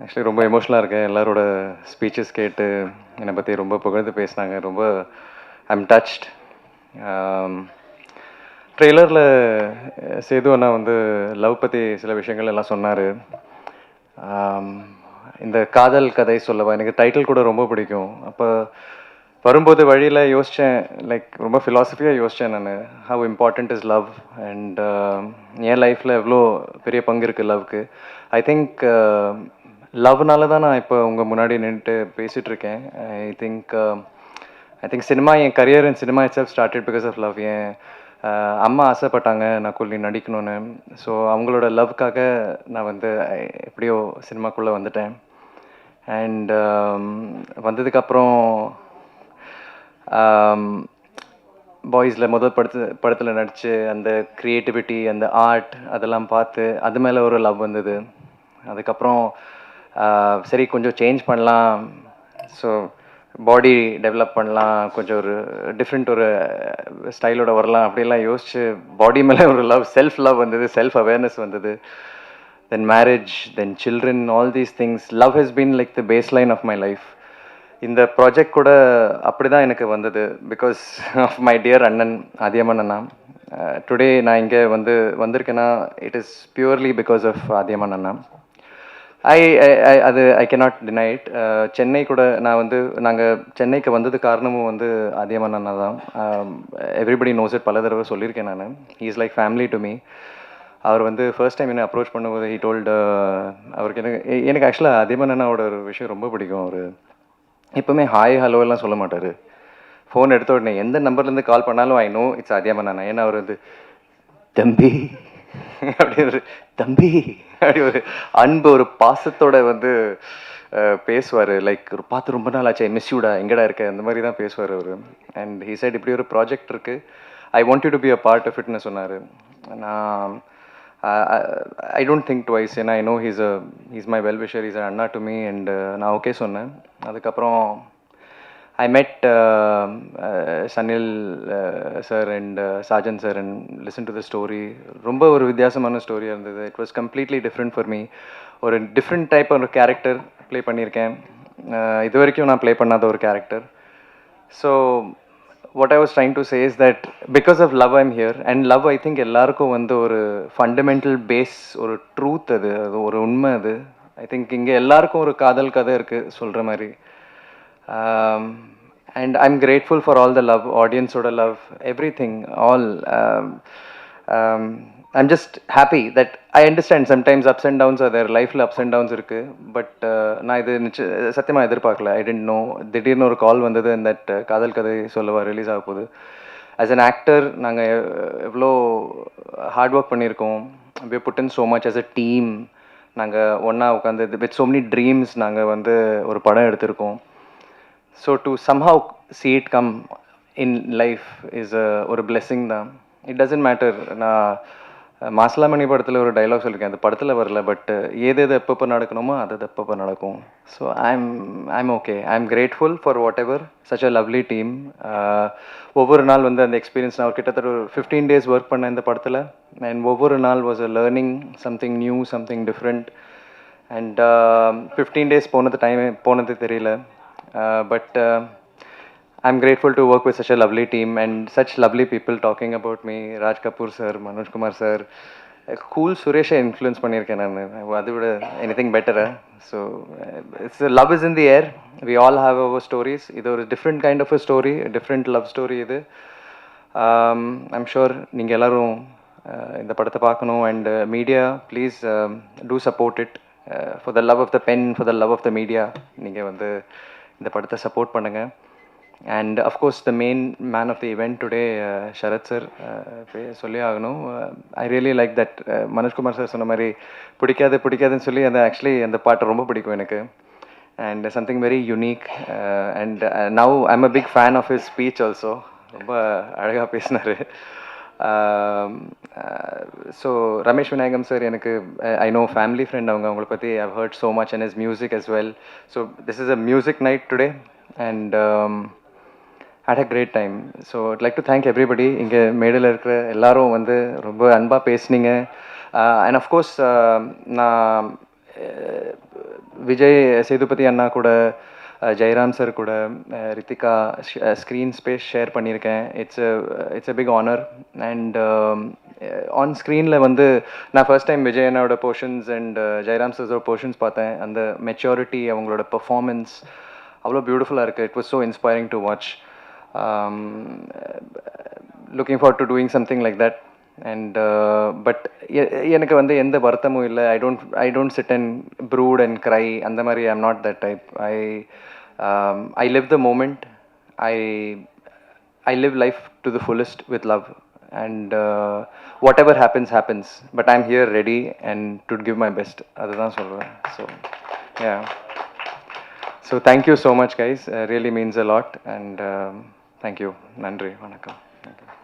Actually ரொம்ப எமோஷனலாக இருக்கேன். எல்லாரோட ஸ்பீச்சஸ் கேட்டு என்னை பற்றி ரொம்ப புகழ்ந்து பேசினாங்க. ரொம்ப ஐம் டச்ட். ட்ரெய்லரில் சேது அண்ணா வந்து லவ் பற்றி சில விஷயங்கள் எல்லாம் சொன்னார். இந்த காதல் கதை சொல்லவா, எனக்கு டைட்டில் கூட ரொம்ப பிடிக்கும். அப்போ வரும்போது வழியில் யோசித்தேன், லைக் ரொம்ப ஃபிலாசபியாக யோசித்தேன் நான். How important is love and என் லைஃப்பில் எவ்வளோ பெரிய பங்கு இருக்குது லவ்க்கு. ஐ திங்க் லவ்னால தான் நான் இப்போ உங்கள் முன்னாடி நின்றுட்டு பேசிகிட்டு இருக்கேன். ஐ திங்க் சினிமா, என் career in cinema itself started because of love. என் அம்மா ஆசைப்பட்டாங்க நான் கொல்லி நடிக்கணும்னு. ஸோ அவங்களோட லவ்க்காக நான் வந்து எப்படியோ சினிமாக்குள்ளே வந்துட்டேன். அண்ட் வந்ததுக்கப்புறம் பாய்ஸில் முதல் படத்தில் நடித்து அந்த க்ரியேட்டிவிட்டி, அந்த ஆர்ட் அதெல்லாம் பார்த்து அது மேலே ஒரு லவ் வந்தது. அதுக்கப்புறம் சரி கொஞ்சம் சேஞ்ச் பண்ணலாம், ஸோ பாடி டெவலப் பண்ணலாம், கொஞ்சம் ஒரு டிஃப்ரெண்ட் ஒரு ஸ்டைலோட வரலாம் அப்படிலாம் யோசிச்சு பாடி மேலே ஒரு லவ், செல்ஃப் லவ் வந்தது, செல்ஃப் அவேர்னஸ் வந்தது. Then marriage, then children, all these things. Love has been like the base line of my life. இந்த ப்ராஜெக்ட் கூட அப்படி தான் எனக்கு வந்தது, பிகாஸ் ஆஃப் மை டியர் அண்ணன் ஆதியமன் அண்ணா. டுடே நான் இங்கே வந்திருக்கேன்னா it is purely because of Adhiyaman அண்ணா. அது I cannot deny it. Chennai கூட நாங்கள் சென்னைக்கு வந்தது காரணமும் அதியமான் அண்ணா தான். எவ்ரிபடி நோஸ் இட், பல தடவை சொல்லியிருக்கேன் நான். He is like family to me. அவர் ஃபர்ஸ்ட் டைம் என்னை அப்ரோச் பண்ணும்போது ஹீ டோல்டு, அவருக்கு எனக்கு ஆக்சுவலாக அதியமான் அண்ணாவோட ஒரு விஷயம் ரொம்ப பிடிக்கும். அவர் எப்போவுமே ஹாய் ஹலோ எல்லாம் சொல்ல மாட்டார். ஃபோன் எடுத்த உடனே எந்த நம்பர்லேருந்து கால் பண்ணாலும் ஐ நோ இட்ஸ் அதியமான் அண்ணா. ஏன்னா அவர் தம்பி அப்படி ஒரு தம்பி அப்படி ஒரு அன்பு, ஒரு பாசத்தோட பேசுவார். லைக் ஒரு பார்த்து ரொம்ப நாள் ஆச்சு, மிஸ் யூடா, எங்கடா இருக்க, அந்த மாதிரி தான் பேசுவார் அவர். அண்ட் ஹீ சைட் இப்படி ஒரு ப்ராஜெக்ட் இருக்குது, I want you to be a part of இட்னு சொன்னார். நான் ஐ டோன்ட் திங்க் ட்வைஸ், ஏன்னா I know he's my well wisher, is அண்ணா டு மீ. அண்ட் நான் ஓகே சொன்னேன். அதுக்கப்புறம் I met Sanil sir and Sajan sir and listened to the story. ரொம்ப ஒரு வித்தியாசமான ஸ்டோரியாக இருந்தது. It was completely different for me. ஒரு டிஃப்ரெண்ட் டைப் ஒரு கேரக்டர் ப்ளே பண்ணியிருக்கேன். இது வரைக்கும் நான் ப்ளே பண்ணாத ஒரு character. So what I was trying to say is that because of love I'm here. And love I think எல்லாருக்கும் ஒரு ஃபண்டமெண்டல் பேஸ், ஒரு ட்ரூத், அது ஒரு உண்மை. அது ஐ திங்க் இங்கே எல்லாருக்கும் ஒரு காதல் கதை இருக்குது சொல்கிற மாதிரி. And I'm grateful for all the love, audience oda love, everything, all. I'm just happy that I understand sometimes ups and downs are there, life la ups and downs irukku, but na idu satyama edirpaakala. I didn't know, திடீர்னு ஒரு கால் வந்தது, and that காதல் கதை சொல்லவா release ஆக போகுது. as an actor நாங்கள் எவ்வளோ ஹார்ட் ஒர்க் பண்ணியிருக்கோம். we put in so much as a team. நாங்கள் ஒன்றா உட்காந்து with so many dreams நாங்கள் ஒரு படம் எடுத்திருக்கோம். So to somehow see it come in life is ஒரு blessing தான். It doesn't matter. நான் மாசலாமணி படத்தில் ஒரு டைலாக் சொல்லியிருக்கேன், அந்த படத்தில் வரல, பட் எது எப்பப்போ நடக்கணுமோ அது எப்பப்போ நடக்கும். So I'm okay. I'm grateful for what ever such a lovely team. ஒவ்வொரு நாள் அந்த எக்ஸ்பீரியன்ஸ், நான் கிட்டத்தட்ட ஒரு 15 days ஒர்க் பண்ணேன் இந்த படத்தில். அண்ட் ஒவ்வொரு நாள் was a learning, something new, something different. And 15 days போனது தெரியல. But I'm grateful to work with such a lovely team and such lovely people talking about me. Raj Kapoor sir, Manoj Kumar sir, cool Suresh influence பண்ணியிருக்கேன் நான். அதை விட anything better. So it's love is in the air. We all have our stories. இது ஒரு different kind of a story, a different love story இது. I'm sure நீங்கள் எல்லாரும் இந்த படத்தை பார்க்கணும். and media, please do support it. For the love of the pen, for the love of the media, நீங்கள் இந்த படத்தை சப்போர்ட் பண்ணுங்கள். And of course the main man of the event today, Sarath sir, சொல்லி ஆகணும். I really like that. Manojkumar sir சொன்ன மாதிரி பிடிக்காதுன்னு சொல்லி ஆக்சுவலி அந்த பாட்டு ரொம்ப பிடிக்கும் எனக்கு. And something very unique. And now I'm a big fan of his speech also. ரொம்ப அழகாக பேசினார். ஸோ ரமேஷ் விநாயகம் சார் எனக்கு ஐ நோ ஃபேமிலி ஃப்ரெண்ட். அவங்கள பற்றி I've heard so much and his music as well. So this is a music night today and had a great time. So I'd like to thank everybody. இங்கே மேடையில் இருக்கிற எல்லாரும் ரொம்ப அன்பாக பேசுனீங்க. And of course நான் விஜய் சேதுபதி அண்ணா கூட ஜெயராம் சார் கூட ரித்திகா ஸ்க்ரீன் ஸ்பேஸ் ஷேர் பண்ணியிருக்கேன். It's a big honour. And on ஸ்க்ரீனில் வந்து நான் ஃபர்ஸ்ட் டைம் விஜய் அண்ணாவோட போர்ஷன்ஸ் அண்ட் ஜெயராம் சார்ஸோட போர்ஷன்ஸ் பார்த்தேன். அந்த மெச்சூரிட்டி, அவங்களோட பெர்ஃபார்மன்ஸ் அவ்வளோ பியூட்டிஃபுல்லாக இருக்குது. It was so inspiring to watch. Looking forward to doing something like that. And but எனக்கு வந்து எந்த வருத்தமும் இல்லை. I don't sit and brood and cry. அந்த மாதிரி I am not that type. I live the moment. I live life to the fullest with love, and whatever happens happens, but I'm here ready and to give my best. Adhaan solra. So yeah, so thank you so much guys. Really means a lot. And thank you. Nandri, vanakkam. Thank you.